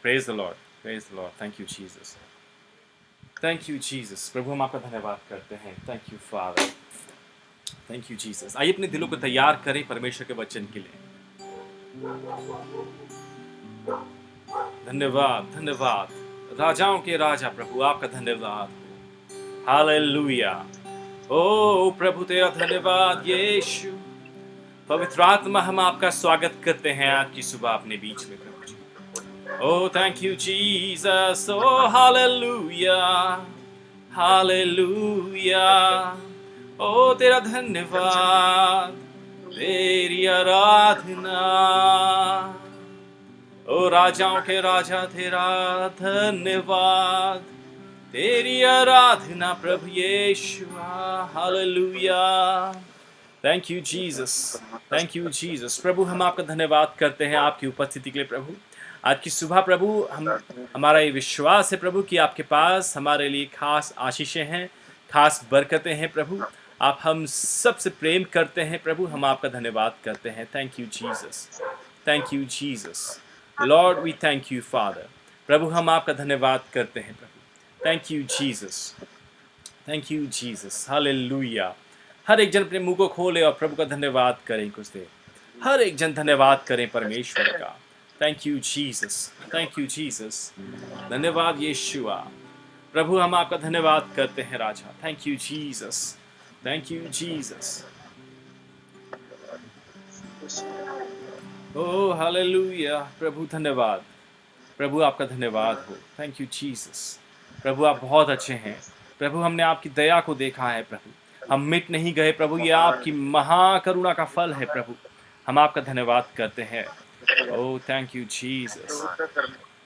Praise the Lord, praise the Lord. Thank you Jesus, thank you Jesus. प्रभु हम आपका धन्यवाद करते हैं। Thank you father, thank you Jesus. आइए अपने दिलों को तैयार करें परमेश्वर के वचन के लिए। धन्यवाद, धन्यवाद। राजाओं के राजा प्रभु आपका धन्यवाद हो। हालेलुया। ओ प्रभु तेरा धन्यवाद यीशु। पवित्र आत्मा हम आपका स्वागत करते हैं आज की सुबह अपने बीच में प्रभु जी। ओ थैंक यू जीसस। ओ हालेलुया, हालेलुया। ओ तेरा धन्यवाद, तेरी आराधना। ओ राजाओं के राजा तेरा धन्यवाद, तेरी आराधना प्रभु Yeshu. Hallelujah. Thank you Jesus, thank you Jesus. प्रभु हम आपका धन्यवाद करते हैं आपकी उपस्थिति के लिए प्रभु। आज की सुबह प्रभु हमारा ये विश्वास है प्रभु कि आपके पास हमारे लिए खास आशीषें हैं, खास बरकतें हैं प्रभु। आप हम सबसे प्रेम करते हैं प्रभु, हम आपका धन्यवाद करते हैं। Thank you Jesus, thank you Jesus. Lord we thank you father. प्रभु हम आपका धन्यवाद करते हैं प्रभु। Thank you Jesus, thank you Jesus. Hallelujah. हर एक जन अपने मुंह को खोले और प्रभु का धन्यवाद करें कुछ देर। हर एक जन धन्यवाद करें परमेश्वर का। Thank you Jesus, thank you Jesus. धन्यवाद यीशुआ। प्रभु हम आपका धन्यवाद करते हैं राजा। Thank you Jesus, thank you Jesus. ओ हालेलुया। प्रभु धन्यवाद, प्रभु आपका धन्यवाद हो। Thank you Jesus. प्रभु आप बहुत अच्छे हैं प्रभु। हमने आपकी दया को देखा है प्रभु, हम मिट नहीं गए प्रभु। ये आपकी महाकरुणा का फल है प्रभु। हम आपका धन्यवाद करते हैं। Oh thank you Jesus,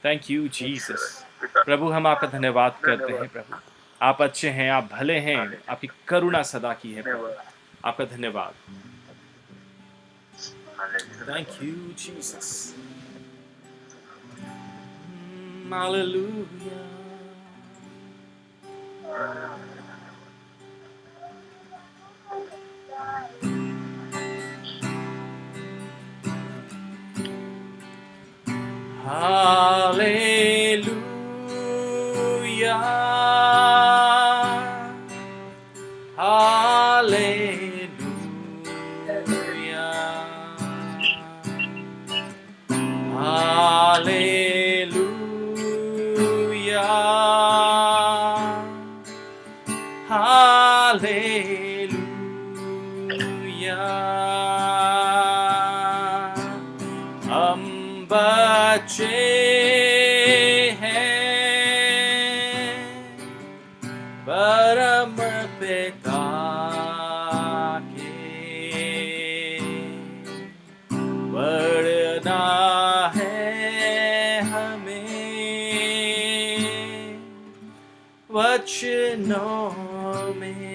thank you Jesus. प्रभु हम आपका धन्यवाद करते हैं प्रभु। आप अच्छे हैं, आप भले हैं, आपकी करुणा सदा की है प्रभु। आपका धन्यवाद। Thank you Jesus. Hallelujah. Hallelujah, hallelujah, hallelujah, hallelujah. हम बच्चे हैं परम पिता के, बढ़ना है हमें वचनों में।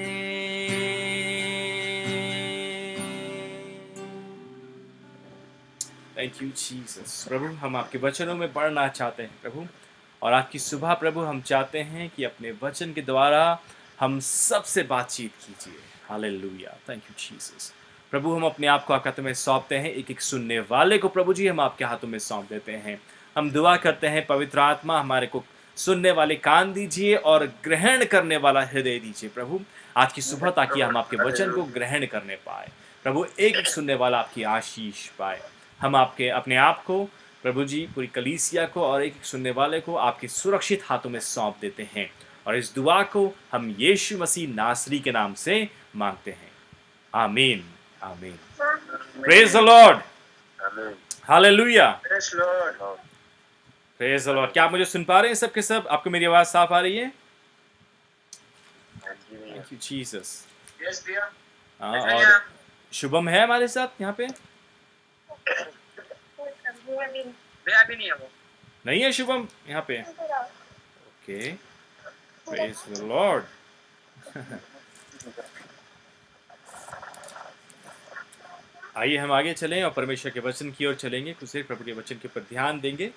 Thank you Jesus. प्रभु हम आपके वचनों में बढ़ना चाहते हैं प्रभु, और आज की सुबह प्रभु हम चाहते हैं कि अपने वचन के द्वारा हम सबसे बातचीत कीजिए। हालेलुया। Thank you Jesus. प्रभु हम अपने आप को आपके हाथों में सौंपते हैं। एक एक सुनने वाले को प्रभु जी हम आपके हाथों में सौंप देते हैं। हम दुआ करते हैं पवित्र आत्मा हमारे को सुनने वाले कान दीजिए और ग्रहण करने वाला हृदय दीजिए प्रभु आज की सुबह, ताकि हम आपके वचन को ग्रहण करने पाए प्रभु। एक एक सुनने वाला आपकी आशीष पाए। हम आपके अपने आप को प्रभु जी, पूरी कलीसिया को और एक एक सुनने वाले को आपके सुरक्षित हाथों में सौंप देते हैं, और इस दुआ को हम यीशु मसीह नासरी के नाम से मांगते हैं। आमीन, आमीन। Praise the Lord, hallelujah, praise the Lord. क्या आप मुझे सुन पा रहे हैं सब के सब? आपको मेरी आवाज साफ आ रही है? Thank you Jesus. हाँ, और शुभम है हमारे साथ यहाँ पे? नहीं है शुभम यहाँ पे? Okay, praise the Lord. आइए हम आगे चलें और परमेश्वर के वचन की ओर चलेंगे। कुछ देर प्रभु के वचन के ऊपर ध्यान देंगे।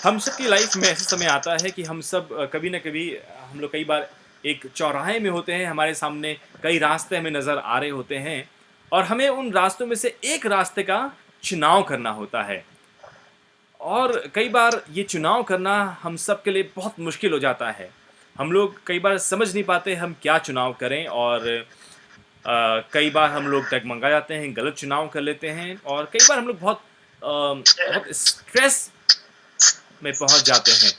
हम सब की लाइफ में ऐसा समय आता है कि हम सब कभी ना कभी, हम लोग कई बार एक चौराहे में होते हैं, हमारे सामने कई रास्ते हमें नज़र आ रहे होते हैं, और हमें उन रास्तों में से एक रास्ते का चुनाव करना होता है। और कई बार ये चुनाव करना हम सब के लिए बहुत मुश्किल हो जाता है। हम लोग कई बार समझ नहीं पाते हम क्या चुनाव करें, और कई बार हम लोग डगमगा जाते हैं, गलत चुनाव कर लेते हैं, और कई बार हम लोग बहुत स्ट्रेस में पहुंच जाते हैं।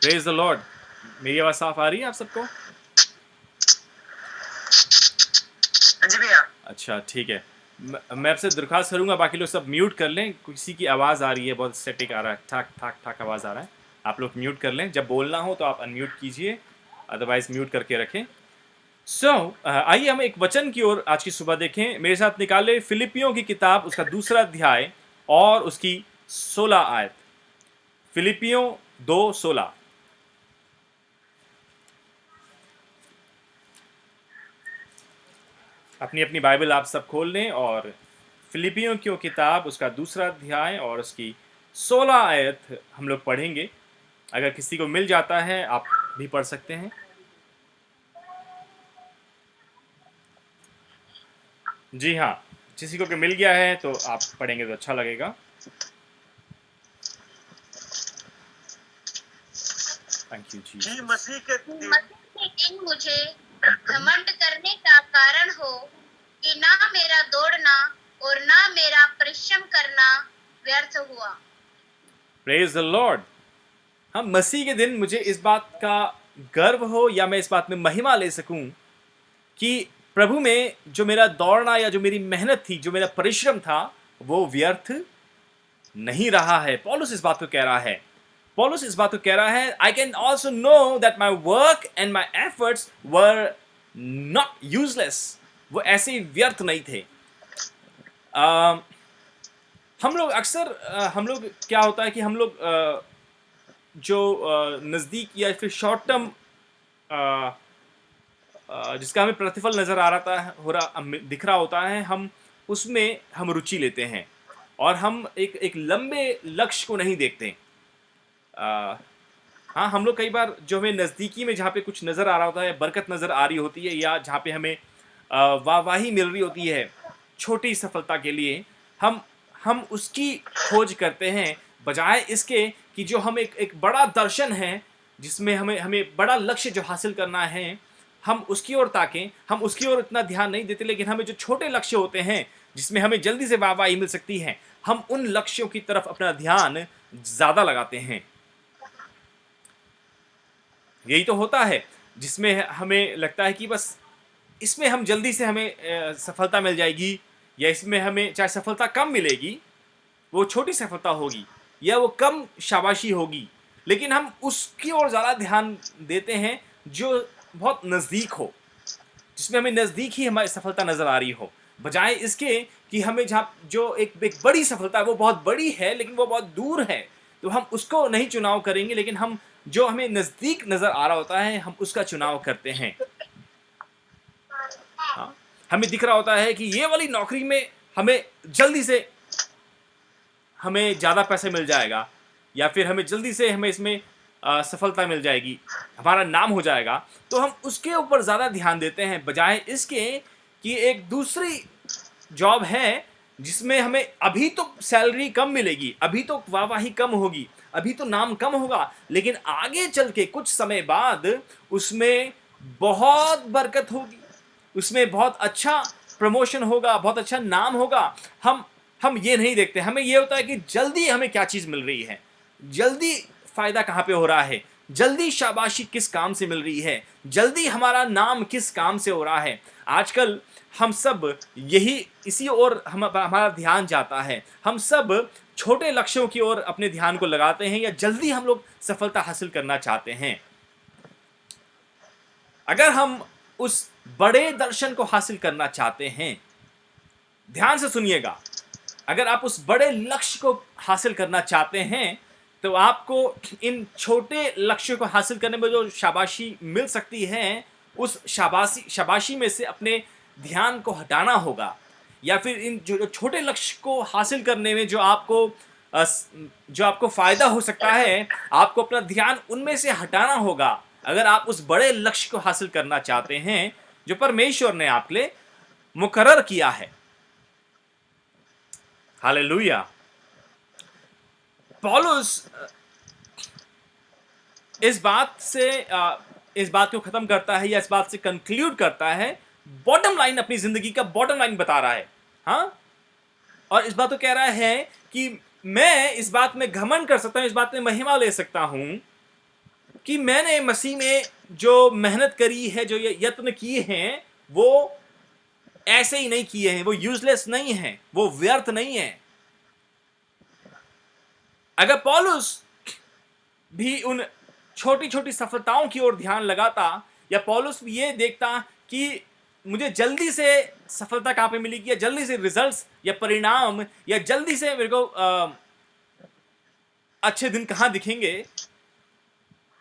Praise the Lord. मेरी आवाज साफ आ रही है आप सबको? जी भैया। अच्छा, ठीक है। मैं आपसे दरख्वास्त करूंगा बाकी लोग सब म्यूट कर लें। किसी की आवाज़ आ रही है, बहुत स्टैटिक आ रहा है, ठाक ठाक ठाक आवाज़ आ रहा है। आप लोग म्यूट कर लें। जब बोलना हो तो आप अनम्यूट कीजिए, अदरवाइज म्यूट करके रखें। आइए हम एक वचन की ओर आज की सुबह देखें। मेरे साथ निकाले फिलिपियों की किताब, उसका 2 अध्याय और उसकी 16 आयत। फिलिपियों 2:16। अपनी अपनी बाइबल आप सब खोल लें और फिलिपियों की किताब, उसका 2 अध्याय और उसकी 16 आयत हम लोग पढ़ेंगे। अगर किसी को मिल जाता है आप भी पढ़ सकते हैं। जी हाँ, किसी को मिल गया है तो आप पढ़ेंगे तो अच्छा लगेगा। थैंक यू जी। मसीह के दिन मुझे घमंड करने का कारण हो कि ना मेरा दौड़ना और ना मेरा परिश्रम करना व्यर्थ हुआ। Praise the Lord. हम मसीह के दिन मुझे इस बात का गर्व हो, या मैं इस बात में महिमा ले सकूं कि प्रभु में जो मेरा दौड़ना या जो मेरी मेहनत थी, जो मेरा परिश्रम था, वो व्यर्थ नहीं रहा है। पौलुस इस बात को कह रहा है। पौलुस इस बात को कह रहा है, I can also know that my work and my efforts were not useless. वो ऐसे ही व्यर्थ नहीं थे। हम लोग अक्सर हम लोग क्या होता है कि हम लोग जो नज़दीक या फिर शॉर्ट टर्म जिसका हमें प्रतिफल नज़र आ रहा था, दिख रहा होता है, हम उसमें हम रुचि लेते हैं और हम एक लंबे लक्ष्य को नहीं देखते। हाँ, हम लोग कई बार जो हमें नज़दीकी में जहाँ पे कुछ नज़र आ रहा होता है, बरकत नज़र आ रही होती है, या जहाँ पे हमें वाहवाही मिल रही होती है छोटी सफलता के लिए, हम उसकी खोज करते हैं, बजाय इसके कि जो हम एक बड़ा दर्शन है जिसमें हमें बड़ा लक्ष्य जो हासिल करना है, हम उसकी ओर ताकें। हम उसकी ओर इतना ध्यान नहीं देते, लेकिन हमें जो छोटे लक्ष्य होते हैं जिसमें हमें जल्दी से वाहवाही मिल सकती है, हम उन लक्ष्यों की तरफ अपना ध्यान ज़्यादा लगाते हैं। यही तो होता है जिसमें हमें लगता है कि बस इसमें हम जल्दी से हमें सफलता मिल जाएगी, या इसमें हमें चाहे सफलता कम मिलेगी, वो छोटी सफलता होगी या वो कम शाबाशी होगी, लेकिन हम उसकी ओर ज़्यादा ध्यान देते हैं जो बहुत नज़दीक हो, जिसमें हमें नज़दीक ही हमारी सफलता नज़र आ रही हो, बजाय इसके कि हमें जहाँ जो एक बड़ी सफलता है वो बहुत बड़ी है लेकिन वो बहुत दूर है, तो हम उसको नहीं चुनाव करेंगे, लेकिन हम जो हमें नज़दीक नज़र आ रहा होता है हम उसका चुनाव करते हैं। हाँ, हमें दिख रहा होता है कि ये वाली नौकरी में हमें जल्दी से हमें ज़्यादा पैसे मिल जाएगा, या फिर हमें जल्दी से हमें इसमें सफलता मिल जाएगी, हमारा नाम हो जाएगा, तो हम उसके ऊपर ज़्यादा ध्यान देते हैं, बजाय इसके कि एक दूसरी जॉब है जिसमें हमें अभी तो सैलरी कम मिलेगी, अभी तो वाहवाही कम होगी, अभी तो नाम कम होगा, लेकिन आगे चल के कुछ समय बाद उसमें बहुत बरकत होगी, उसमें बहुत अच्छा प्रमोशन होगा, बहुत अच्छा नाम होगा। हम ये नहीं देखते। हमें ये होता है कि जल्दी हमें क्या चीज़ मिल रही है, जल्दी फ़ायदा कहाँ पे हो रहा है, जल्दी शाबाशी किस काम से मिल रही है, जल्दी हमारा नाम किस काम से हो रहा है। आजकल हम सब इसी ओर हमारा ध्यान जाता है। हम सब छोटे लक्ष्यों की ओर अपने ध्यान को लगाते हैं, या जल्दी हम लोग सफलता हासिल करना चाहते हैं। अगर हम उस बड़े दर्शन को हासिल करना चाहते हैं, ध्यान से सुनिएगा, अगर आप उस बड़े लक्ष्य को हासिल करना चाहते हैं, तो आपको इन छोटे लक्ष्यों को हासिल करने में जो शाबाशी मिल सकती है, उस शाबाशी में से अपने ध्यान को हटाना होगा, या फिर इन जो छोटे लक्ष्य को हासिल करने में जो आपको फ़ायदा हो सकता है, आपको अपना ध्यान उनमें से हटाना होगा। अगर आप उस बड़े लक्ष्य को हासिल करना चाहते हैं जो परमेश्वर ने आपके लिए मुकर्रर किया है। हालेलुया। पौलुस इस बात को खत्म करता है या इस बात से कंक्लूड करता है, बॉटम लाइन, अपनी जिंदगी का बॉटम लाइन बता रहा है। हाँ, और इस बात को कह रहा है कि मैं इस बात में घमंड कर सकता हूं, इस बात में महिमा ले सकता हूं कि मैंने मसीह में जो मेहनत करी है, जो ये यत्न किए हैं, वो ऐसे ही नहीं किए हैं, वो यूजलेस नहीं है, वो व्यर्थ नहीं है। अगर पौलुस भी उन छोटी छोटी सफलताओं की ओर ध्यान लगाता, या पौलुस भी ये देखता कि मुझे जल्दी से सफलता कहां पे मिलेगी, या जल्दी से रिजल्ट्स या परिणाम, या जल्दी से मेरे को अच्छे दिन कहां दिखेंगे,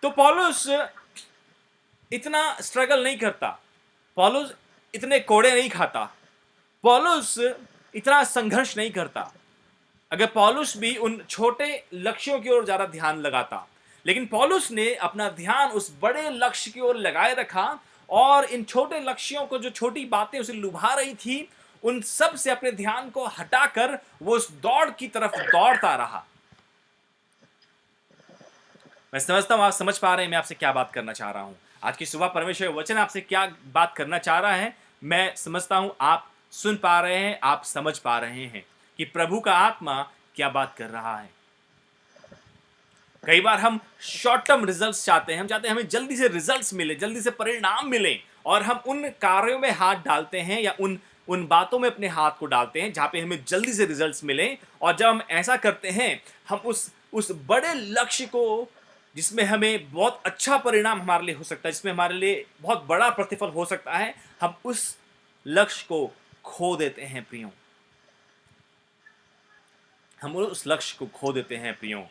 तो पौलुस इतना स्ट्रगल नहीं करता, पौलुस इतने कोड़े नहीं खाता, पौलुस इतना संघर्ष नहीं करता। अगर पौलुस भी उन छोटे लक्ष्यों की ओर ज्यादा ध्यान लगाता, लेकिन पौलुस ने अपना ध्यान उस बड़े लक्ष्य की ओर लगाए रखा, और इन छोटे लक्ष्यों को, जो छोटी बातें उसे लुभा रही थी, उन सब से अपने ध्यान को हटाकर वो उस दौड़ की तरफ दौड़ता रहा। मैं समझता हूं आप समझ पा रहे हैं मैं आपसे क्या बात करना चाह रहा हूं। आज की सुबह परमेश्वर वचन आपसे क्या बात करना चाह रहा है, मैं समझता हूं आप सुन पा रहे हैं, आप समझ पा रहे हैं कि प्रभु का आत्मा क्या बात कर रहा है। कई बार हम शॉर्ट टर्म रिजल्ट्स चाहते हैं, हम चाहते हैं हमें जल्दी से रिजल्ट्स मिले, जल्दी से परिणाम मिले, और हम उन कार्यों में हाथ डालते हैं, या उन बातों में अपने हाथ को डालते हैं जहां पे हमें जल्दी से रिजल्ट्स मिले। और जब हम ऐसा करते हैं, हम उस बड़े लक्ष्य को, जिसमें हमें बहुत अच्छा परिणाम हमारे लिए हो सकता है, जिसमें हमारे लिए बहुत बड़ा प्रतिफल हो सकता है, हम उस लक्ष्य को खो देते हैं प्रियों। हम उस लक्ष्य को खो देते हैं प्रियों।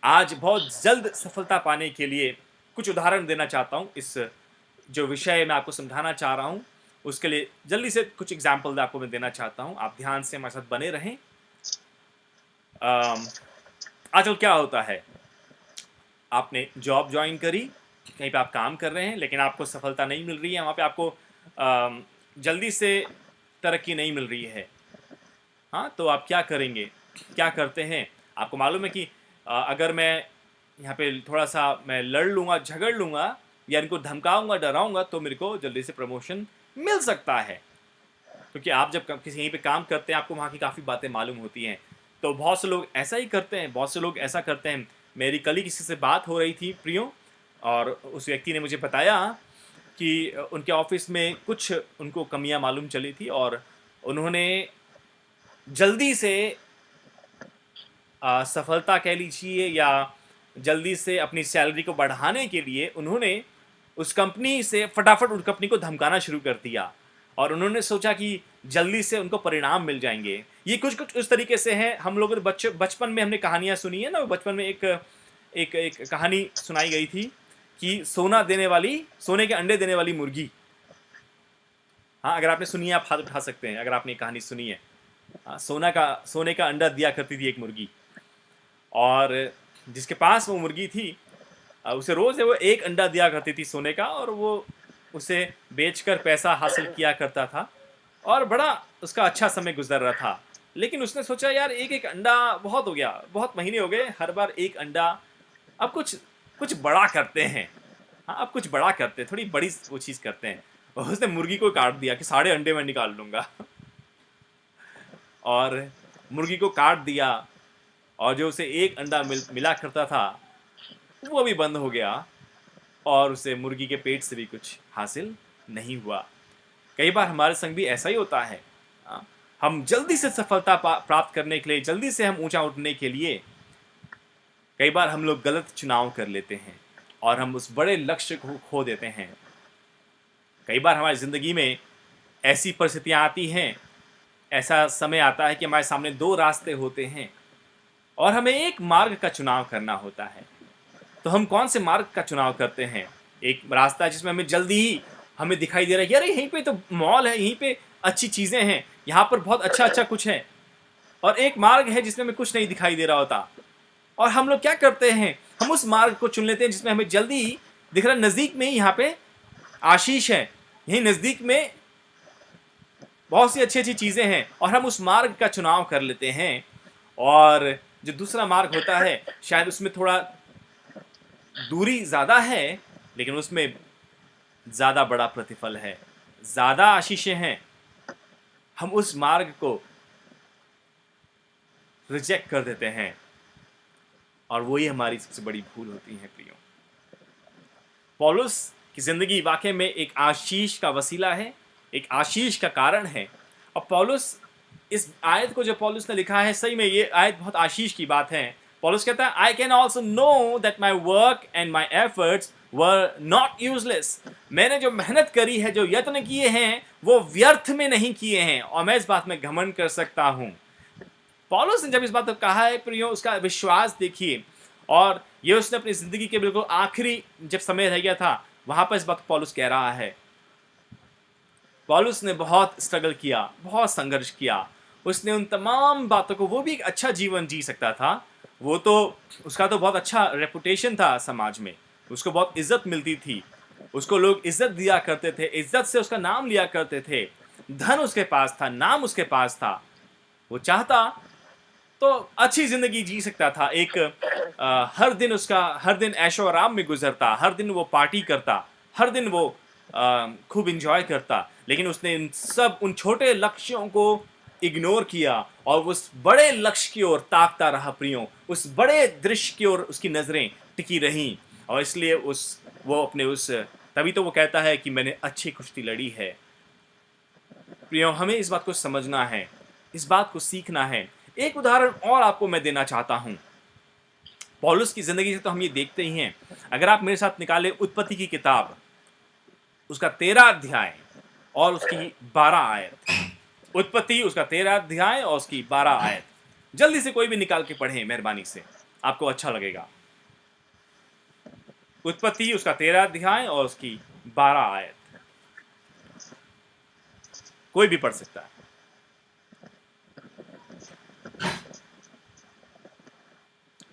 आज बहुत जल्द सफलता पाने के लिए कुछ उदाहरण देना चाहता हूं। इस जो विषय मैं आपको समझाना चाह रहा हूं, उसके लिए जल्दी से कुछ एग्जाम्पल आपको मैं देना चाहता हूं। आप ध्यान से हमारे साथ बने रहें। आजकल क्या होता है, आपने जॉब ज्वाइन करी, कहीं पे आप काम कर रहे हैं, लेकिन आपको सफलता नहीं मिल रही है, वहाँ पे आपको जल्दी से तरक्की नहीं मिल रही है। हाँ, तो आप क्या करेंगे, क्या करते हैं? आपको मालूम है कि अगर मैं यहाँ पे थोड़ा सा मैं लड़ लूँगा, झगड़ लूँगा, या इनको धमकाऊँगा, डराऊँगा, तो मेरे को जल्दी से प्रमोशन मिल सकता है। क्योंकि आप जब किसी यहीं पे काम करते हैं, आपको वहाँ की काफ़ी बातें मालूम होती हैं। तो बहुत से लोग ऐसा ही करते हैं, बहुत से लोग ऐसा करते हैं। मेरी कल ही किसी से बात हो रही थी प्रियो, और उस व्यक्ति ने मुझे बताया कि उनके ऑफिस में कुछ उनको कमियां मालूम चली थी, और उन्होंने जल्दी से सफलता कह लीजिए, या जल्दी से अपनी सैलरी को बढ़ाने के लिए उन्होंने उस कंपनी से फटाफट उस कंपनी को धमकाना शुरू कर दिया, और उन्होंने सोचा कि जल्दी से उनको परिणाम मिल जाएंगे। ये कुछ उस तरीके से है। हम लोगों ने बचपन में हमने कहानियाँ सुनी है ना। बचपन में एक कहानी सुनाई गई थी कि सोने के अंडे देने वाली मुर्गी। हाँ, अगर आपने सुनी है आप हाथ उठा सकते हैं अगर आपने ये कहानी सुनी है। हाँ, सोने का अंडा दिया करती थी एक मुर्गी, और जिसके पास वो मुर्गी थी उसे रोज़ वो एक अंडा दिया करती थी सोने का, और वो उसे बेचकर पैसा हासिल किया करता था, और बड़ा उसका अच्छा समय गुजर रहा था। लेकिन उसने सोचा यार एक अंडा बहुत हो गया, बहुत महीने हो गए हर बार एक अंडा, अब कुछ बड़ा करते हैं। हाँ, अब कुछ बड़ा करते हैं, थोड़ी बड़ी वो चीज़ करते हैं। और उसने मुर्गी को काट दिया कि सारे अंडे मैं निकाल लूँगा। और मुर्गी को काट दिया, और जो उसे एक अंडा मिला करता था वो भी बंद हो गया, और उसे मुर्गी के पेट से भी कुछ हासिल नहीं हुआ। कई बार हमारे संग भी ऐसा ही होता है। हम जल्दी से सफलता प्राप्त करने के लिए, जल्दी से हम ऊंचा उठने के लिए, कई बार हम लोग गलत चुनाव कर लेते हैं, और हम उस बड़े लक्ष्य को खो देते हैं। कई बार हमारी ज़िंदगी में ऐसी परिस्थितियाँ आती हैं, ऐसा समय आता है कि हमारे सामने दो रास्ते होते हैं, और हमें एक मार्ग का चुनाव करना होता है। तो हम कौन से मार्ग का चुनाव करते हैं? एक रास्ता जिसमें हमें जल्दी ही हमें दिखाई दे रहा है कि अरे यहीं पे तो मॉल है, यहीं पे अच्छी चीज़ें हैं, यहाँ पर बहुत अच्छा कुछ है। और एक मार्ग है जिसमें हमें कुछ नहीं दिखाई दे रहा होता, और हम लोग क्या करते हैं, हम उस मार्ग को चुन लेते हैं जिसमें हमें जल्दी ही दिख रहा है, नज़दीक में ही यहाँ पे आशीष है, यही नज़दीक में बहुत सी अच्छी अच्छी चीज़ें हैं और हम उस मार्ग का चुनाव कर लेते हैं, और जो दूसरा मार्ग होता है शायद उसमें थोड़ा दूरी ज़्यादा है, लेकिन उसमें ज़्यादा बड़ा प्रतिफल है, ज़्यादा आशीषें हैं। हम उस मार्ग को रिजेक्ट कर देते हैं, और वही हमारी सबसे बड़ी भूल होती है प्रियो। पौलुस की ज़िंदगी वाकई में एक आशीष का वसीला है, एक आशीष का कारण है। और पौलुस, इस आयत को जो पौलुस ने लिखा है, सही में ये आयत बहुत आशीष की बात है। पौलुस कहता है, I can also know that my work and my efforts were not useless. मैंने जो मेहनत करी है, जो यत्न किए हैं, वो व्यर्थ में नहीं किए हैं, और मैं इस बात में घमंड कर सकता हूँ। पौलुस ने जब इस बात को कहा है प्रियो, उसका विश्वास देखिए, और ये उसने अपनी ज़िंदगी के बिल्कुल आखिरी जब समय रह गया था, वहाँ पर इस बात को पौलुस कह रहा है। पौलुस ने बहुत स्ट्रगल किया, बहुत संघर्ष किया, उसने उन तमाम बातों को, वो भी एक अच्छा जीवन जी सकता था, वो तो, उसका तो बहुत अच्छा रेपुटेशन था समाज में, उसको बहुत इज्जत मिलती थी, उसको लोग इज्जत दिया करते थे, इज्जत से उसका नाम लिया करते थे, धन उसके पास था, नाम उसके पास था। वो चाहता तो अच्छी ज़िंदगी जी सकता था, एक हर दिन ऐशो आराम में गुजरता, हर दिन वो पार्टी करता, हर दिन वो खूब इंजॉय करता, लेकिन उसने उन छोटे लक्ष्यों को इग्नोर किया और उस बड़े लक्ष्य की ओर ताकता रहा प्रियो, उस बड़े दृश्य की ओर उसकी नज़रें टिकी रहीं, और इसलिए तभी तो वो कहता है कि मैंने अच्छी कुश्ती लड़ी है। प्रियो, हमें इस बात को समझना है, इस बात को सीखना है। एक उदाहरण और आपको मैं देना चाहता हूं। पौलुस की जिंदगी से तो हम ये देखते ही हैं। अगर आप मेरे साथ निकालें उत्पत्ति की किताब, उसका 13 अध्याय और उसकी 12 आयत। उत्पत्ति उसका 13 अध्याय और उसकी 12 आयत। जल्दी से कोई भी निकाल के पढ़ें मेहरबानी से, आपको अच्छा लगेगा। उत्पत्ति उसका 13 अध्याय और उसकी 12 आयत। कोई भी पढ़ सकता है।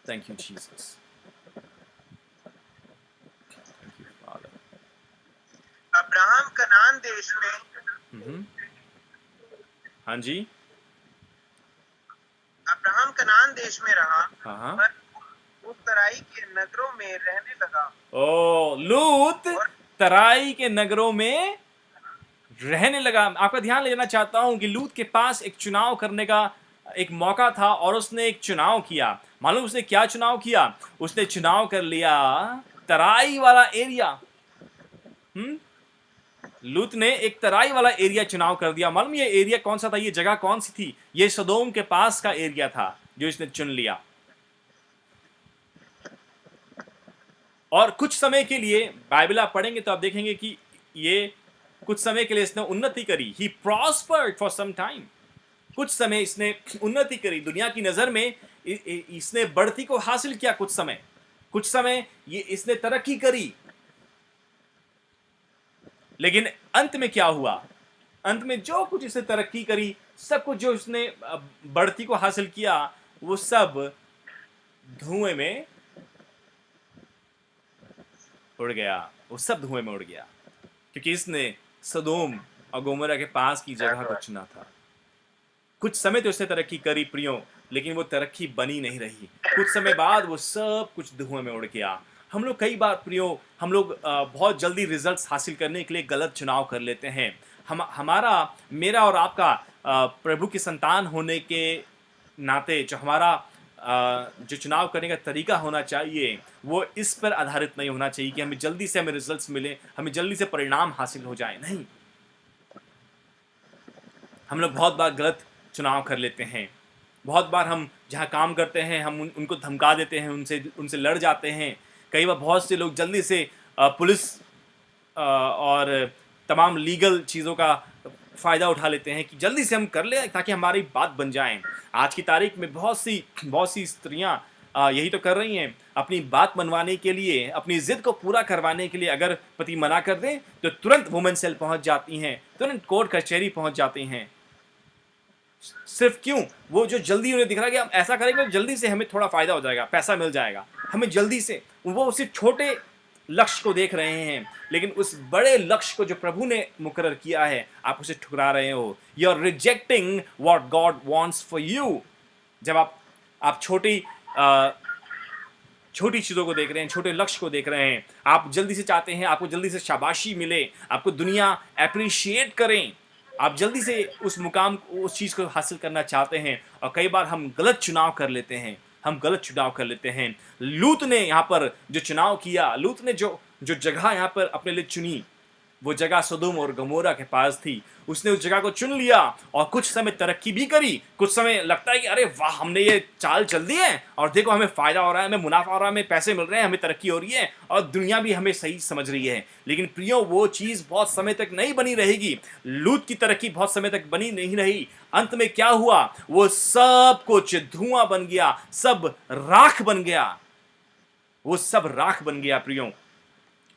Thank you, Jesus. Thank you, Father. Abraham Kanan देश में हाँ जी, अब्राहम कनान देश में रहा, हाँ, पर वो तराई के नगरों में रहने लगा। ओ, लूत तराई के नगरों में रहने लगा। आपका ध्यान ले जाना चाहता हूं कि लूत के पास एक चुनाव करने का एक मौका था, और उसने एक चुनाव किया। मालूम उसने क्या चुनाव किया? उसने चुनाव कर लिया तराई वाला एरिया। लूत ने एक तराई वाला एरिया चुनाव कर दिया। मालूम ये एरिया कौन सा था? ये जगह कौन सी थी? ये सदोम के पास का एरिया था जो इसने चुन लिया। और कुछ समय के लिए बाइबल आप पढ़ेंगे तो आप देखेंगे कि ये कुछ समय के लिए इसने उन्नति करी। ही प्रॉस्पर्ड फॉर सम टाइम। कुछ समय इसने उन्नति करी दुनिया की नजर में, इसने बढ़ती को हासिल किया। कुछ समय ये इसने तरक्की करी, लेकिन अंत में क्या हुआ? अंत में जो कुछ इसने तरक्की करी, सब कुछ जो इसने बढ़ती को हासिल किया, वो सब धुएं में उड़ गया। वो सब धुएं में उड़ गया, क्योंकि इसने सदोम और गोमोरा के पास की जगह को चुना था। कुछ समय तो इसने तरक्की करी प्रियो, लेकिन वो तरक्की बनी नहीं रही। कुछ समय बाद वो सब कुछ धुएं में उड़ गया। हम लोग कई बार प्रियो, हम लोग बहुत जल्दी रिजल्ट्स हासिल करने के लिए गलत चुनाव कर लेते हैं। मेरा और आपका प्रभु की संतान होने के नाते जो हमारा जो चुनाव करने का तरीका होना चाहिए, वो इस पर आधारित नहीं होना चाहिए कि हमें जल्दी से रिजल्ट्स मिले, हमें जल्दी से परिणाम हासिल हो जाए। नहीं, हम लोग बहुत बार गलत चुनाव कर लेते हैं। बहुत बार हम जहाँ काम करते हैं, हम उनको धमका देते हैं, उनसे लड़ जाते हैं। कई बार बहुत से लोग जल्दी से पुलिस और तमाम लीगल चीज़ों का फ़ायदा उठा लेते हैं कि जल्दी से हम कर लें ताकि हमारी बात बन जाए। आज की तारीख में बहुत सी स्त्रियां यही तो कर रही हैं। अपनी बात मनवाने के लिए, अपनी ज़िद को पूरा करवाने के लिए अगर पति मना कर दें तो तुरंत वुमेन सेल पहुंच जाती हैं, तुरंत कोर्ट कचहरी पहुंच जाती हैं। सिर्फ क्यों? वो जो जल्दी उन्हें दिख रहा है कि हम ऐसा करेंगे तो जल्दी से हमें थोड़ा फ़ायदा हो जाएगा, पैसा मिल जाएगा, हमें जल्दी से। वो उसी छोटे लक्ष्य को देख रहे हैं, लेकिन उस बड़े लक्ष्य को जो प्रभु ने मुकर्रर किया है, आप उसे ठुकरा रहे हो। You are rejecting what God wants for you. जब आप छोटी चीज़ों को देख रहे हैं, छोटे लक्ष्य को देख रहे हैं, आप जल्दी से चाहते हैं आपको जल्दी से शाबाशी मिले, आपको दुनिया अप्रिशिएट करें, आप जल्दी से उस मुकाम उस चीज़ को हासिल करना चाहते हैं, और कई बार हम गलत चुनाव कर लेते हैं। लूत ने यहाँ पर जो चुनाव किया, लूत ने जो जगह यहाँ पर अपने लिए चुनी, वो जगह सदोम और गमोरा के पास थी। उसने उस जगह को चुन लिया और कुछ समय तरक्की भी करी। कुछ समय लगता है कि अरे वाह, हमने ये चाल चल दी है और देखो हमें फायदा हो रहा है, हमें मुनाफा हो रहा है, हमें पैसे मिल रहे हैं, हमें तरक्की हो रही है और दुनिया भी हमें सही समझ रही है। लेकिन प्रियो, वो चीज़ बहुत समय तक नहीं बनी रहेगी। लूत की तरक्की बहुत समय तक बनी नहीं रही। अंत में क्या हुआ? वो सब कुछ धुआं बन गया, सब राख बन गया। वो सब राख बन गया। प्रियो,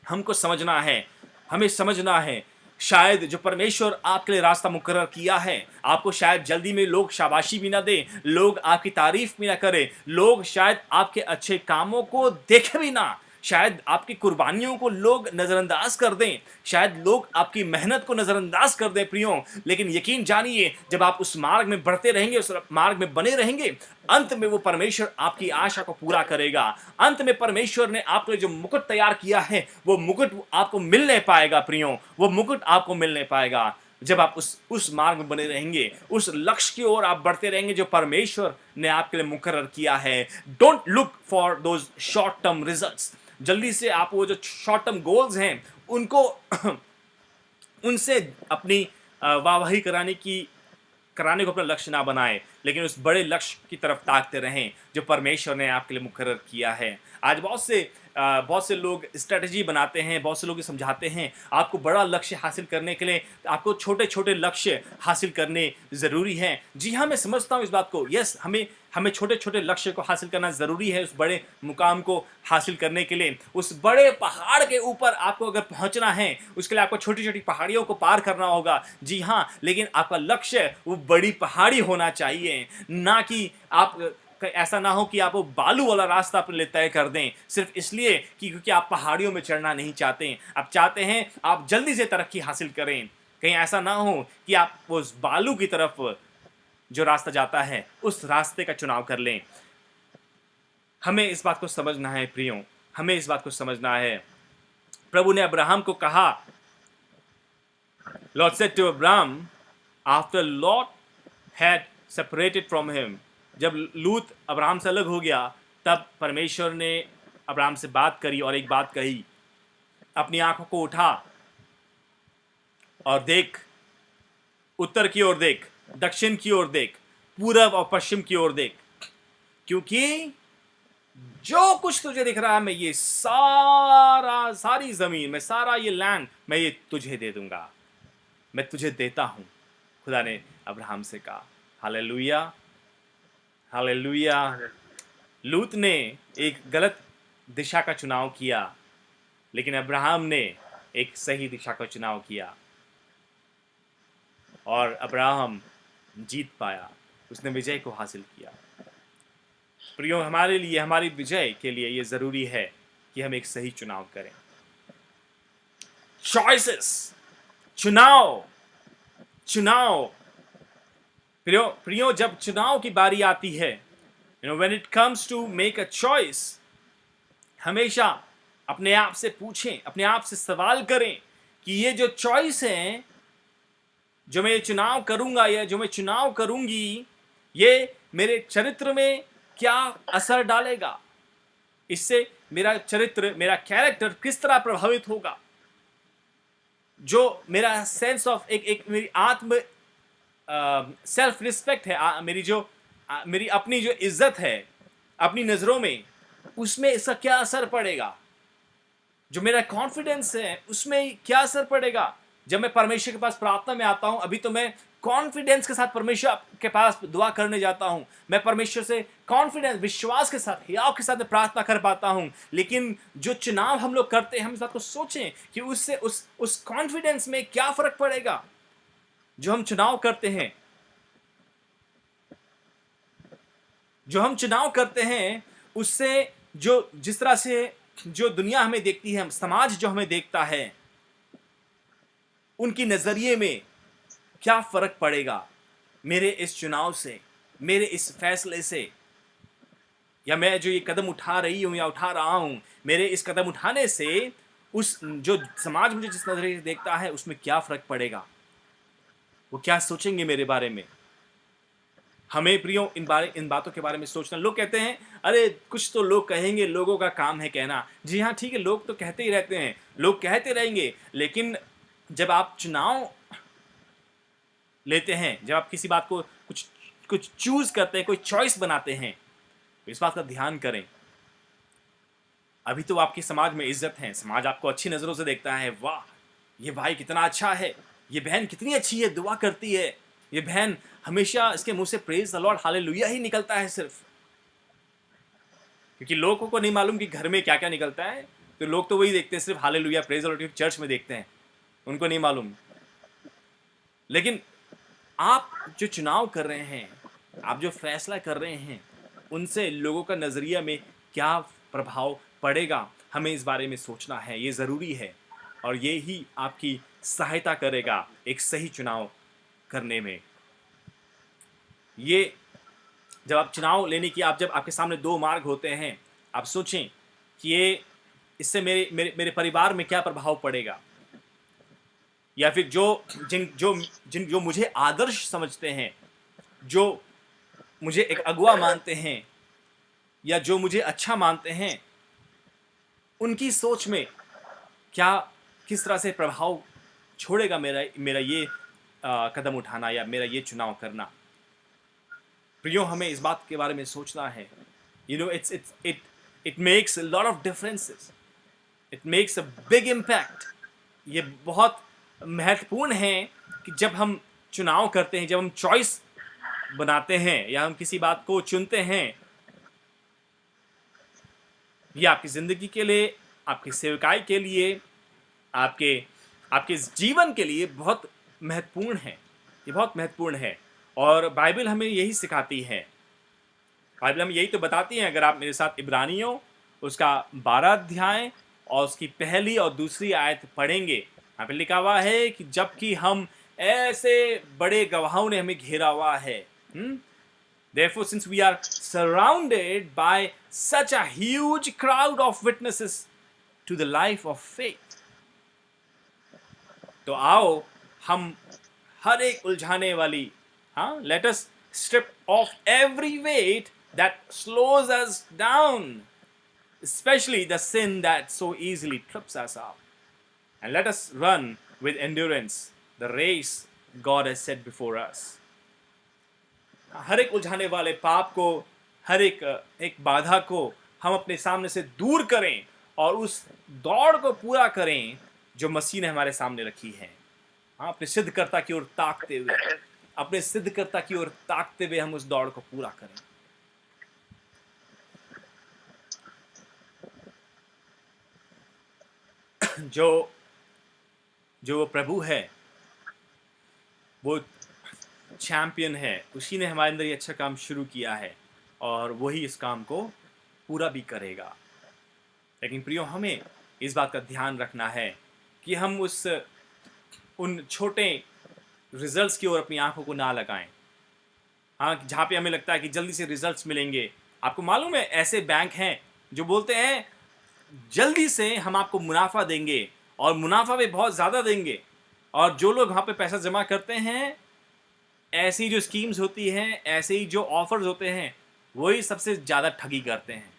हमको समझना है, हमें समझना है, शायद जो परमेश्वर आपके लिए रास्ता मुकर्रर किया है, आपको शायद जल्दी में लोग शाबाशी भी ना दें, लोग आपकी तारीफ भी ना करें, लोग शायद आपके अच्छे कामों को देखें भी ना, शायद आपकी कुर्बानियों को लोग नज़रअंदाज कर दें, शायद लोग आपकी मेहनत को नज़रअंदाज कर दें। प्रियो, लेकिन यकीन जानिए, जब आप उस मार्ग में बढ़ते रहेंगे, उस मार्ग में बने रहेंगे, अंत में वो परमेश्वर आपकी आशा को पूरा करेगा। अंत में परमेश्वर ने आपके लिए जो मुकुट तैयार किया है, वो मुकुट आपको मिल नहीं पाएगा। प्रियो, वो मुकुट आपको मिल नहीं पाएगा जब आप उस मार्ग में बने रहेंगे, उस लक्ष्य की ओर आप बढ़ते रहेंगे जो परमेश्वर ने आपके लिए मुकर्रर किया है। Don't look for those short term results. जल्दी से आप वो जो शॉर्ट टर्म गोल्स हैं, उनको उनसे अपनी वाहवाही कराने को अपना लक्ष्य ना बनाएं, लेकिन उस बड़े लक्ष्य की तरफ ताकते रहें जो परमेश्वर ने आपके लिए मुकर्रर किया है। आज बहुत से लोग स्ट्रेटजी बनाते हैं, बहुत से लोग समझाते हैं आपको बड़ा लक्ष्य हासिल करने के लिए आपको छोटे छोटे लक्ष्य हासिल करने ज़रूरी हैं। जी हाँ, मैं समझता हूँ इस बात को। यस, हमें छोटे छोटे लक्ष्य को हासिल करना ज़रूरी है। उस बड़े मुकाम को हासिल करने के लिए, उस बड़े पहाड़ के ऊपर आपको अगर पहुँचना है, उसके लिए आपको छोटी छोटी पहाड़ियों को पार करना होगा। जी हाँ, लेकिन आपका लक्ष्य वो बड़ी पहाड़ी होना चाहिए, ना कि ऐसा ना हो कि आप वो बालू वाला रास्ता अपने लिए तय कर दें सिर्फ इसलिए क्योंकि आप पहाड़ियों में चढ़ना नहीं चाहते। आप चाहते हैं आप जल्दी से तरक्की हासिल करें। कहीं ऐसा ना हो कि आप उस बालू की तरफ जो रास्ता जाता है, उस रास्ते का चुनाव कर लें। हमें इस बात को समझना है प्रियो, हमें इस बात को समझना है। प्रभु ने अब्राहम को कहा, Lord said to Abraham after Lot had separated from him, जब लूत अब्राहम से अलग हो गया, तब परमेश्वर ने अब्राहम से बात करी और एक बात कही, अपनी आंखों को उठा और देख, उत्तर की ओर देख, दक्षिण की ओर देख, पूरब और पश्चिम की ओर देख, क्योंकि जो कुछ तुझे दिख रहा है, मैं ये सारी जमीन, मैं सारा ये लैंड, मैं ये तुझे दे दूंगा, मैं तुझे देता हूं। खुदा ने अब्राहम से कहा। Hallelujah, hallelujah. लूत ने एक गलत दिशा का चुनाव किया, लेकिन अब्राहम ने एक सही दिशा का चुनाव किया और अब्राहम जीत पाया, उसने विजय को हासिल किया। प्रियो, हमारे लिए, हमारी विजय के लिए ये ज़रूरी है कि हम एक सही चुनाव करें। चॉइसेस, चुनाव। प्रियो, जब चुनाव की बारी आती है, when it comes to make a choice, हमेशा अपने आप से पूछें, अपने आप से सवाल करें कि ये जो चॉइस है, जो मैं चुनाव करूंगा या जो मैं चुनाव करूंगी, ये मेरे चरित्र में क्या असर डालेगा? इससे मेरा चरित्र, मेरा कैरेक्टर किस तरह प्रभावित होगा? जो मेरा सेंस ऑफ एक मेरी आत्म सेल्फ रिस्पेक्ट है, मेरी अपनी जो इज्जत है अपनी नज़रों में, उसमें इसका क्या असर पड़ेगा? जो मेरा कॉन्फिडेंस है उसमें क्या असर पड़ेगा? जब मैं परमेश्वर के पास प्रार्थना में आता हूं, अभी तो मैं कॉन्फिडेंस के साथ परमेश्वर के पास दुआ करने जाता हूं, मैं परमेश्वर से कॉन्फिडेंस, विश्वास के साथ, हियाव के साथ प्रार्थना कर पाता हूं। लेकिन जो चुनाव हम लोग करते हैं, हम इस बात को सोचें कि उससे उस कॉन्फिडेंस में क्या फर्क पड़ेगा जो हम चुनाव करते हैं। जो हम चुनाव करते हैं उससे जिस तरह से जो दुनिया हमें देखती है, समाज जो हमें देखता है, उनकी नजरिए में क्या फर्क पड़ेगा मेरे इस चुनाव से, मेरे इस फैसले से, या मैं जो ये कदम उठा रही हूं या उठा रहा हूं, मेरे इस कदम उठाने से उस जो समाज मुझे जिस नजरिए से देखता है उसमें क्या फर्क पड़ेगा, वो क्या सोचेंगे मेरे बारे में। हमें प्रियो इन बातों के बारे में सोचना। लोग कहते हैं अरे कुछ तो लोग कहेंगे, लोगों का काम है कहना। जी हाँ, ठीक है, लोग तो कहते ही रहते हैं, लोग कहते रहेंगे, लेकिन जब आप चुनाव लेते हैं, जब आप किसी बात को कुछ चूज करते हैं, कोई चॉइस बनाते हैं, तो इस बात का ध्यान करें। अभी तो आपकी समाज में इज्जत है, समाज आपको अच्छी नजरों से देखता है, वाह ये भाई कितना अच्छा है, ये बहन कितनी अच्छी है, दुआ करती है, ये बहन हमेशा इसके मुंह से प्रेज द लॉर्ड हालेलुया ही निकलता है सिर्फ। क्योंकि लोगों को नहीं मालूम कि घर में क्या क्या निकलता है, तो लोग तो वही देखते हैं, सिर्फ hallelujah praise the Lord church में देखते हैं, उनको नहीं मालूम। लेकिन आप जो चुनाव कर रहे हैं, आप जो फैसला कर रहे हैं, उनसे लोगों का नजरिया में क्या प्रभाव पड़ेगा, हमें इस बारे में सोचना है, ये ज़रूरी है। और ये ही आपकी सहायता करेगा एक सही चुनाव करने में। ये जब आप चुनाव लेने की, जब आपके सामने दो मार्ग होते हैं, आप सोचें कि ये इससे मेरे परिवार में क्या प्रभाव पड़ेगा, या फिर जो मुझे आदर्श समझते हैं, जो मुझे एक अगुआ मानते हैं, या जो मुझे अच्छा मानते हैं, उनकी सोच में क्या किस तरह से प्रभाव छोड़ेगा मेरा ये कदम उठाना या मेरा ये चुनाव करना। प्रियो, हमें इस बात के बारे में सोचना है। You know, it makes a lot of differences, it makes a big impact. ये बहुत महत्वपूर्ण है कि जब हम चुनाव करते हैं, जब हम चॉइस बनाते हैं या हम किसी बात को चुनते हैं, ये आपकी ज़िंदगी के लिए, आपकी सेवकाई के लिए, आपके जीवन के लिए बहुत महत्वपूर्ण है। ये बहुत महत्वपूर्ण है और बाइबल हमें यही सिखाती है। बाइबल हमें यही तो बताती है। अगर आप मेरे साथ इब्रानियों उसका 12 अध्याय और उसकी पहली और दूसरी आयत पढ़ेंगे, यहाँ पे लिखा हुआ है कि जबकि हम ऐसे बड़े गवाहों ने हमें घेरा हुआ है, therefore since we are surrounded by such a huge crowd of witnesses to the life of faith, तो आओ हम हर एक उलझाने वाली, let us strip off every weight that slows us down, especially the sin that so easily trips us up, and let us run with endurance the race God has set before us. हर एक उलझाने वाले पाप को, हर एक बाधा को हम अपने सामने से दूर करें और उस दौड़ को पूरा करें जो मसीह ने हमारे सामने रखी है। अपने सिद्धकर्ता की ओर ताकते हुए, अपने सिद्धकर्ता की ओर ताकते हुए हम उस दौड़ को पूरा करें। जो वो प्रभु है, वो चैंपियन है, उसी ने हमारे अंदर ये अच्छा काम शुरू किया है और वही इस काम को पूरा भी करेगा। लेकिन प्रियो, हमें इस बात का ध्यान रखना है कि हम उन छोटे रिजल्ट्स की ओर अपनी आंखों को ना लगाएं। जहाँ पे हमें लगता है कि जल्दी से रिजल्ट्स मिलेंगे। आपको मालूम है, ऐसे बैंक हैं जो बोलते हैं जल्दी से हम आपको मुनाफा देंगे और मुनाफा भी बहुत ज़्यादा देंगे, और जो लोग वहाँ पे पैसा जमा करते हैं, ऐसी जो स्कीम्स होती हैं, ऐसे ही जो ऑफर्स होते हैं, वही सबसे ज़्यादा ठगी करते हैं।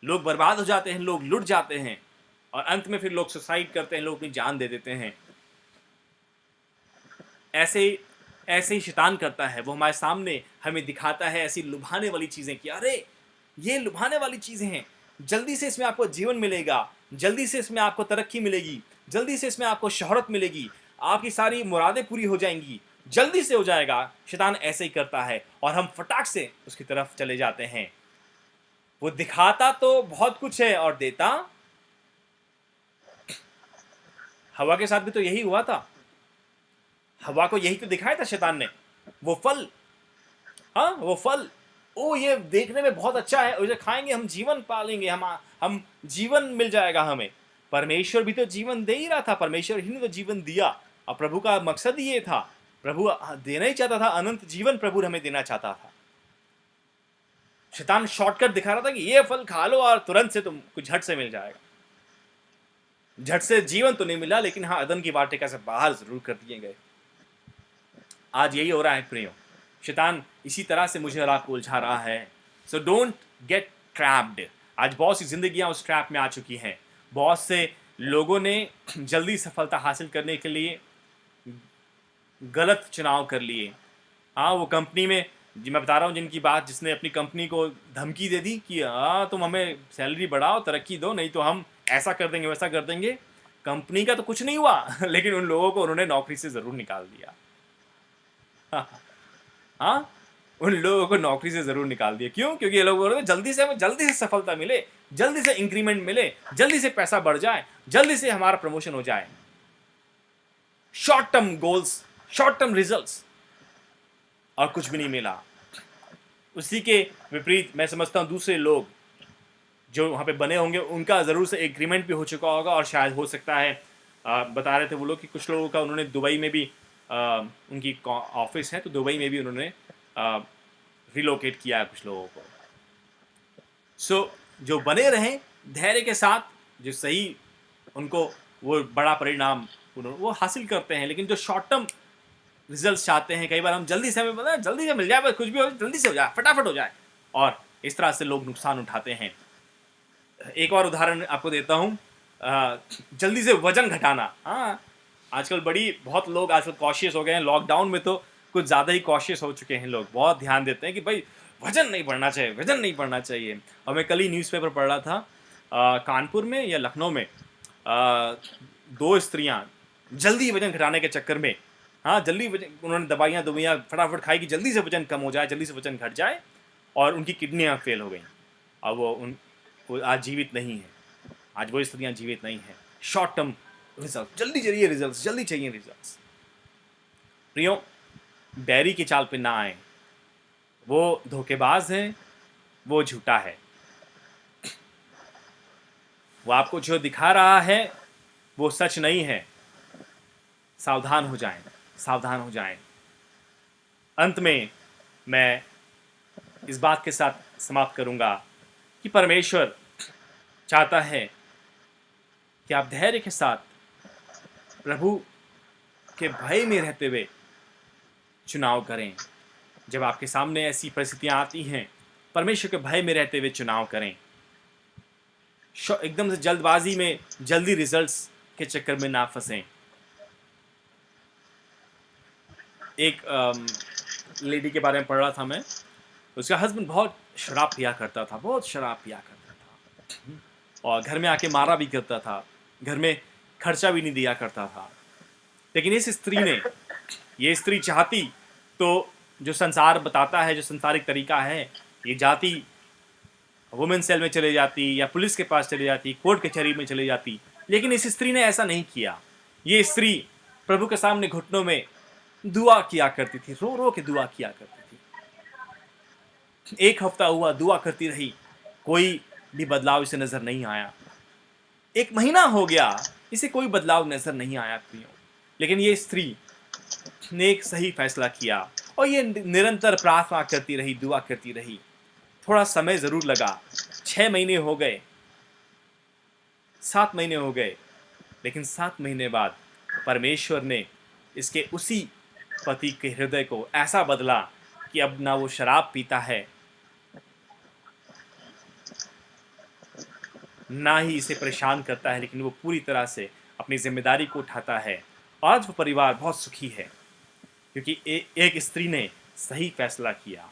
लोग बर्बाद हो जाते हैं, लोग लुट जाते हैं और अंत में फिर लोग सुसाइड करते हैं, लोग अपनी जान दे देते हैं। ऐसे ही शैतान करता है। वो हमारे सामने हमें दिखाता है ऐसी लुभाने वाली चीज़ें कि अरे ये लुभाने वाली चीज़ें हैं, जल्दी से इसमें आपको जीवन मिलेगा, जल्दी से इसमें आपको तरक्की मिलेगी, जल्दी से इसमें आपको शोहरत मिलेगी, आपकी सारी मुरादें पूरी हो जाएंगी, जल्दी से हो जाएगा। शैतान ऐसे ही करता है और हम फटाक से उसकी तरफ चले जाते हैं। वो दिखाता तो बहुत कुछ है और देता, हवा के साथ भी तो यही हुआ था। हवा को यही तो दिखाया था शैतान ने, वो फल, वो फल, ओ ये देखने में बहुत अच्छा है, उसे खाएंगे हम जीवन पालेंगे, हम जीवन मिल जाएगा हमें। परमेश्वर भी तो जीवन दे ही रहा था, परमेश्वर ही ने तो जीवन दिया। और प्रभु का मकसद ही ये था, प्रभु देना ही चाहता था, अनंत जीवन प्रभु हमें देना चाहता था। शैतान शॉर्टकट दिखा रहा था कि ये फल खा लो और तुरंत से तुम कुछ झट से मिल जाएगा। झट से जीवन तो नहीं मिला, लेकिन हाँ, अदन की वाटिका से बाहर जरूर कर दिए गए। आज यही हो रहा है प्रियो, शैतान इसी तरह से मुझे और आपको उलझा रहा है। So don't get trapped. आज बहुत सी जिंदगियां उस ट्रैप में आ चुकी हैं। बहुत से लोगों ने जल्दी सफलता हासिल करने के लिए गलत चुनाव कर लिए। हाँ, वो कंपनी में, जी मैं बता रहा हूँ जिनकी बात, जिसने अपनी कंपनी को धमकी दे दी कि हाँ तुम हमें सैलरी बढ़ाओ, तरक्की दो, नहीं तो हम ऐसा कर देंगे वैसा कर देंगे। कंपनी का तो कुछ नहीं हुआ लेकिन उन लोगों को उन्होंने नौकरी से ज़रूर निकाल दिया। हाँ, उन लोगों को नौकरी से ज़रूर निकाल दिया। क्यों? क्योंकि ये लोग बोल रहे थे जल्दी से हमें जल्दी से सफलता मिले, जल्दी से इंक्रीमेंट मिले, जल्दी से पैसा बढ़ जाए, जल्दी से हमारा प्रमोशन हो जाए। Short term goals, short term results, और कुछ भी नहीं मिला। उसी के विपरीत मैं समझता हूँ दूसरे लोग जो वहाँ पे बने होंगे, उनका ज़रूर से एग्रीमेंट भी हो चुका होगा, और शायद हो सकता है बता रहे थे वो लोग कि कुछ लोगों का उन्होंने दुबई में भी उनकी ऑफिस है, तो दुबई में भी उन्होंने रिलोकेट किया है कुछ लोगों को। सो जो बने रहें धैर्य के साथ, जो सही उनको वो बड़ा परिणाम वो हासिल करते हैं। लेकिन जो शॉर्ट टर्म रिजल्ट चाहते हैं, कई बार हम जल्दी से, हमें पता है जल्दी से मिल जाए, बस कुछ भी हो जल्दी से हो जाए, फटाफट हो जाए, और इस तरह से लोग नुकसान उठाते हैं। एक और उदाहरण आपको देता हूँ, जल्दी से वजन घटाना। हाँ, आजकल बहुत लोग आजकल कॉशियस हो गए हैं। लॉकडाउन में तो कुछ ज़्यादा ही कॉशियस हो चुके हैं लोग, बहुत ध्यान देते हैं कि भाई वजन नहीं बढ़ना चाहिए, वजन नहीं बढ़ना चाहिए। और मैं कल ही न्यूज़पेपर पढ़ रहा था, कानपुर में या लखनऊ में दो स्त्रियां जल्दी वजन घटाने के चक्कर में, हाँ जल्दी उन्होंने दवाइयाँ फटाफट खाई कि जल्दी से वजन कम हो जाए, जल्दी से वजन घट जाए, और उनकी किडनियाँ फेल हो गई। अब वो आज जीवित नहीं है, आज वो स्त्रियाँ जीवित नहीं हैं। शॉर्ट टर्म रिजल्ट, जल्दी चाहिए रिजल्ट, जल्दी चाहिए रिजल्ट। प्रियो, बैरी की चाल पे ना आए, वो धोखेबाज है, वो झूठा है। वो आपको जो दिखा रहा है वो सच नहीं है। सावधान हो जाएं, सावधान हो जाएं। अंत में मैं इस बात के साथ समाप्त करूंगा कि परमेश्वर चाहता है कि आप धैर्य के साथ प्रभु के भय में रहते हुए चुनाव करें। जब आपके सामने ऐसी परिस्थितियां आती हैं, परमेश्वर के भय में रहते हुए चुनाव करें। एकदम से जल्दबाजी में जल्दी रिजल्ट्स के चक्कर में ना फंसें। एक लेडी के बारे में पढ़ रहा था मैं, उसका हस्बैंड बहुत शराब पिया करता था, बहुत शराब पिया करता था, और घर में आके मारा भी करता था, घर में खर्चा भी नहीं दिया करता था। लेकिन इस स्त्री ने, ये स्त्री चाहती तो जो संसार बताता है, जो संसारिक तरीका है, ये जाती वुमेन सेल में चले जाती, या पुलिस के पास चले जाती, कोर्ट कचहरी में चले जाती। लेकिन इस स्त्री ने ऐसा नहीं किया। ये स्त्री प्रभु के सामने घुटनों में दुआ किया करती थी, रो रो के दुआ किया करती थी। एक हफ्ता हुआ, दुआ करती रही, कोई भी बदलाव इसे नजर नहीं आया। एक महीना हो गया, इसे कोई बदलाव नजर नहीं आया प्रियो। लेकिन ये स्त्री ने एक सही फैसला किया, और ये निरंतर प्रार्थना करती रही, दुआ करती रही। थोड़ा समय जरूर लगा, 6 महीने हो गए, 7 महीने हो गए, लेकिन 7 महीने बाद परमेश्वर ने इसके उसी पति के हृदय को ऐसा बदला कि अब ना वो शराब पीता है, ना ही इसे परेशान करता है, लेकिन वो पूरी तरह से अपनी जिम्मेदारी को उठाता है। आज वो परिवार बहुत सुखी है, क्योंकि एक स्त्री ने सही फैसला किया।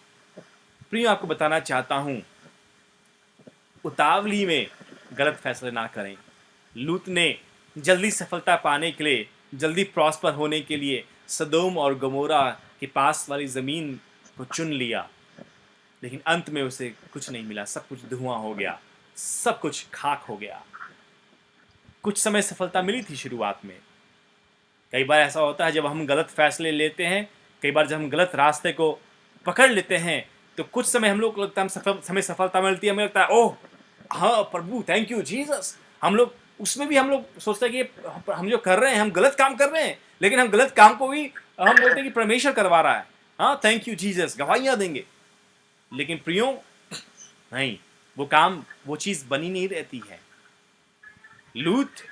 प्रिय, आपको बताना चाहता हूं, उतावली में गलत फैसले ना करें। लूत ने जल्दी सफलता पाने के लिए, जल्दी प्रॉस्पर होने के लिए सदोम और गमोरा के पास वाली ज़मीन को चुन लिया, लेकिन अंत में उसे कुछ नहीं मिला। सब कुछ धुआं हो गया, सब कुछ खाक हो गया। कुछ समय सफलता मिली थी शुरुआत में। कई बार ऐसा होता है जब हम गलत फैसले लेते हैं, कई बार जब हम गलत रास्ते को पकड़ लेते हैं, तो कुछ समय हम लोग को लगता है हमें सफलता मिलती है, हमें लगता है ओह हाँ प्रभु, थैंक यू जीसस। हम लोग उसमें भी हम लोग सोचते हैं कि हम जो कर रहे हैं हम गलत काम कर रहे हैं, लेकिन हम गलत काम को भी हम बोलते हैं कि परमेश्वर करवा रहा है। हाँ थैंक यू जीसस, गवाहियां देंगे। लेकिन प्रियो नहीं, वो काम, वो चीज बनी नहीं रहती है। लूत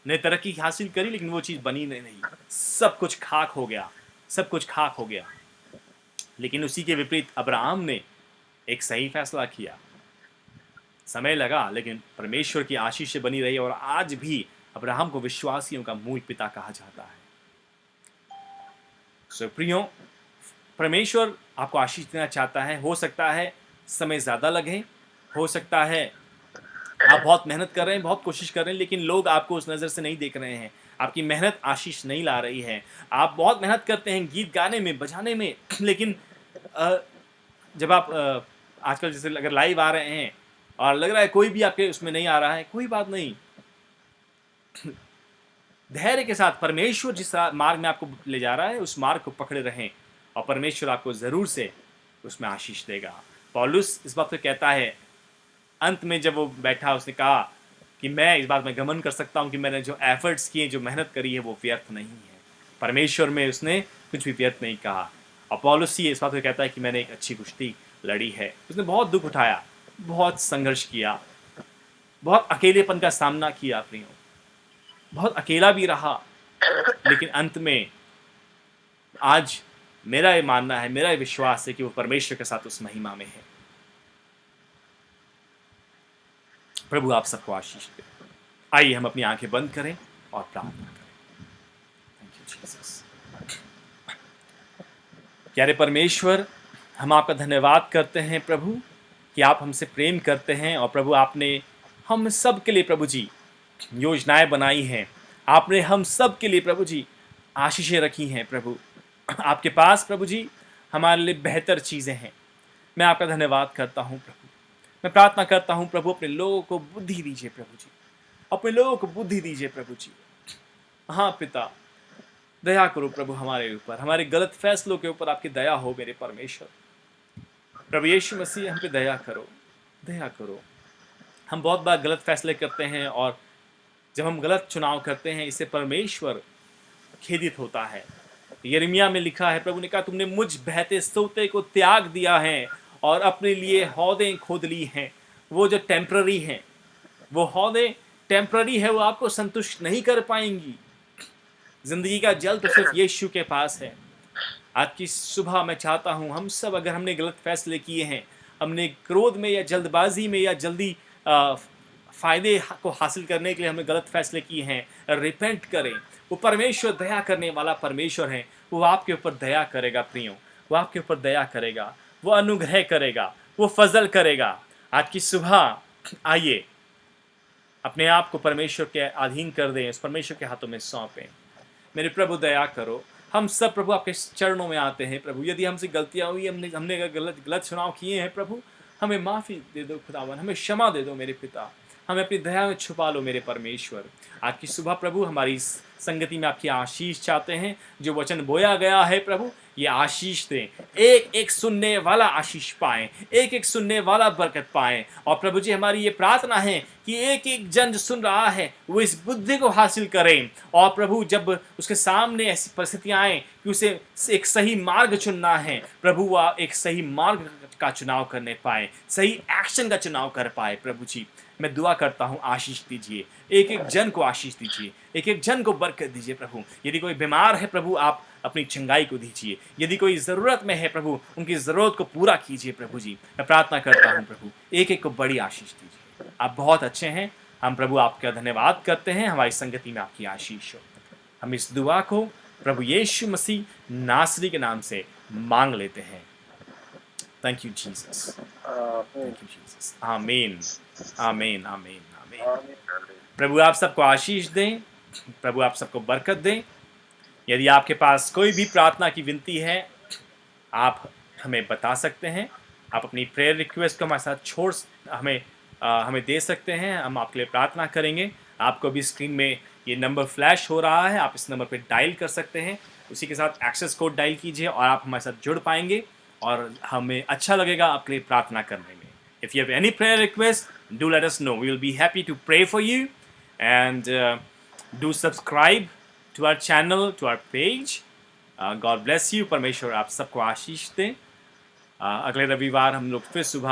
ने तरक्की हासिल करी लेकिन वो चीज बनी नहीं, सब कुछ खाक हो गया, सब कुछ खाक हो गया। लेकिन उसी के विपरीत अब्राहम ने एक सही फैसला किया। समय लगा लेकिन परमेश्वर की आशीष से बनी रही, और आज भी अब्राहम को विश्वासियों का मूल पिता कहा जाता है। सो प्रियो, परमेश्वर आपको आशीष देना चाहता है। हो सकता है समय ज़्यादा लगे, हो सकता है आप बहुत मेहनत कर रहे हैं, बहुत कोशिश कर रहे हैं, लेकिन लोग आपको उस नज़र से नहीं देख रहे हैं। आपकी मेहनत आशीष नहीं ला रही है। आप बहुत मेहनत करते हैं गीत गाने में, बजाने में, लेकिन जब आप आजकल जैसे अगर लाइव आ रहे हैं और लग रहा है कोई भी आपके उसमें नहीं आ रहा है, कोई बात नहीं। धैर्य के साथ परमेश्वर जिस मार्ग में आपको ले जा रहा है उस मार्ग को पकड़े रहें, और परमेश्वर आपको ज़रूर से उसमें आशीष देगा। पौलुस इस बात को कहता है, अंत में जब वो बैठा उसने कहा कि मैं इस बात में गमन कर सकता हूँ कि मैंने जो एफर्ट्स किए, जो मेहनत करी है, वो व्यर्थ नहीं है। परमेश्वर में उसने कुछ भी व्यर्थ नहीं कहा। और पौलुस ही इस बात को कहता है कि मैंने एक अच्छी कुश्ती लड़ी है। उसने बहुत दुख उठाया, बहुत संघर्ष किया, बहुत अकेलेपन का सामना किया प्रियो, बहुत अकेला भी रहा, लेकिन अंत में आज मेरा ये मानना है, मेरा ये विश्वास है कि वो परमेश्वर के साथ उस महिमा में है। प्रभु आप सबको आशीष दे। आइए हम अपनी आंखें बंद करें और प्रार्थना करें। Thank you Jesus. प्यारे परमेश्वर, हम आपका धन्यवाद करते हैं प्रभु कि आप हमसे प्रेम करते हैं, और प्रभु आपने हम सब के लिए प्रभु जी योजनाएं बनाई हैं। आपने हम सब के लिए प्रभु जी आशीषें रखी हैं। प्रभु आपके पास प्रभु जी हमारे लिए बेहतर चीज़ें हैं। मैं आपका धन्यवाद करता हूँ प्रभु। मैं प्रार्थना करता हूँ प्रभु, अपने लोगों को बुद्धि दीजिए प्रभु जी, अपने लोगों को बुद्धि दीजिए प्रभु जी। हाँ पिता, दया करो प्रभु हमारे ऊपर, हमारे गलत फैसलों के ऊपर आपकी दया हो मेरे परमेश्वर। प्रभु यीशु मसीह हम पे दया करो, दया करो। हम बहुत बार गलत फैसले करते हैं, और जब हम गलत चुनाव करते हैं इससे परमेश्वर खेदित होता है। यिर्मयाह में लिखा है, प्रभु ने कहा तुमने मुझ बहते सोते को त्याग दिया है और अपने लिए हौदें खोद ली हैं। वो जो टेम्पररी हैं, वो हौदें टेम्पररी है, वो आपको संतुष्ट नहीं कर पाएंगी। जिंदगी का जल तो सिर्फ यीशु के पास है। आज की सुबह मैं चाहता हूँ हम सब, अगर हमने गलत फैसले किए हैं, हमने क्रोध में या जल्दबाजी में या जल्दी फ़ायदे को हासिल करने के लिए हमने गलत फैसले किए हैं, रिपेंट करें। वो परमेश्वर दया करने वाला परमेश्वर है, वो आपके ऊपर दया करेगा प्रियो, वो आपके ऊपर दया करेगा, वो अनुग्रह करेगा, वो फजल करेगा। आज की सुबह आइए अपने आप को परमेश्वर के अधीन कर दें, उस परमेश्वर के हाथों में सौंपें। मेरे प्रभु दया करो। हम सब प्रभु आपके चरणों में आते हैं प्रभु। यदि हमसे गलतियाँ हुई, हमने गलत चुनाव किए हैं प्रभु, हमें माफ़ी दे दो खुदावन, हमें क्षमा दे दो मेरे पिता, हमें अपनी दया में छुपा लो मेरे परमेश्वर। आज की सुबह प्रभु हमारी इस संगति में आपकी आशीष चाहते हैं। जो वचन बोया गया है प्रभु, ये आशीष दें। एक एक सुनने वाला आशीष पाएं, एक एक सुनने वाला बरकत पाएं। और प्रभु जी हमारी ये प्रार्थना है कि एक एक जन जो सुन रहा है वो इस बुद्धि को हासिल करें। और प्रभु जब उसके सामने ऐसी परिस्थितियाँ आएँ कि उसे एक सही मार्ग चुनना है, प्रभु वह एक सही मार्ग का चुनाव करने पाए, सही एक्शन का चुनाव कर पाए। प्रभु जी मैं दुआ करता हूँ, आशीष दीजिए, एक एक जन को आशीष दीजिए, एक एक जन को बरकत दीजिए प्रभु। यदि कोई बीमार है प्रभु, आप अपनी चंगाई को दीजिए। यदि कोई ज़रूरत में है प्रभु, उनकी ज़रूरत को पूरा कीजिए प्रभु जी। मैं प्रार्थना करता हूँ प्रभु, एक एक को बड़ी आशीष दीजिए। आप बहुत अच्छे हैं। हम प्रभु आपका धन्यवाद करते हैं, हमारी संगति में आपकी आशीष हो। हम इस दुआ को प्रभु यीशु मसीह नासरी के नाम से मांग लेते हैं। Thank you, Jesus. Thank you, Jesus. Amen. Amen. Amen. Amen. प्रभु आप सबको आशीष दें, प्रभु आप सबको बरकत दें। यदि आपके पास कोई भी प्रार्थना की विनती है, आप हमें बता सकते हैं। आप अपनी प्रेयर रिक्वेस्ट को हमारे साथ हमें दे सकते हैं। हम आपके लिए प्रार्थना करेंगे। आपको भी स्क्रीन में ये नंबर फ्लैश हो रहा है, आप इस नंबर पे डायल कर सकते हैं। उसी के साथ एक्सेस कोड डायल कीजिए और आप हमारे साथ जुड़ पाएंगे, और हमें अच्छा लगेगा आपके लिए प्रार्थना करने में। If you have any prayer request, do let us know. We will be happy to pray for you, and do subscribe to our channel, to our page. God bless you. परमेश्वर आप सबको आशीष दें. अगले रविवार हम लोग फिर सुबह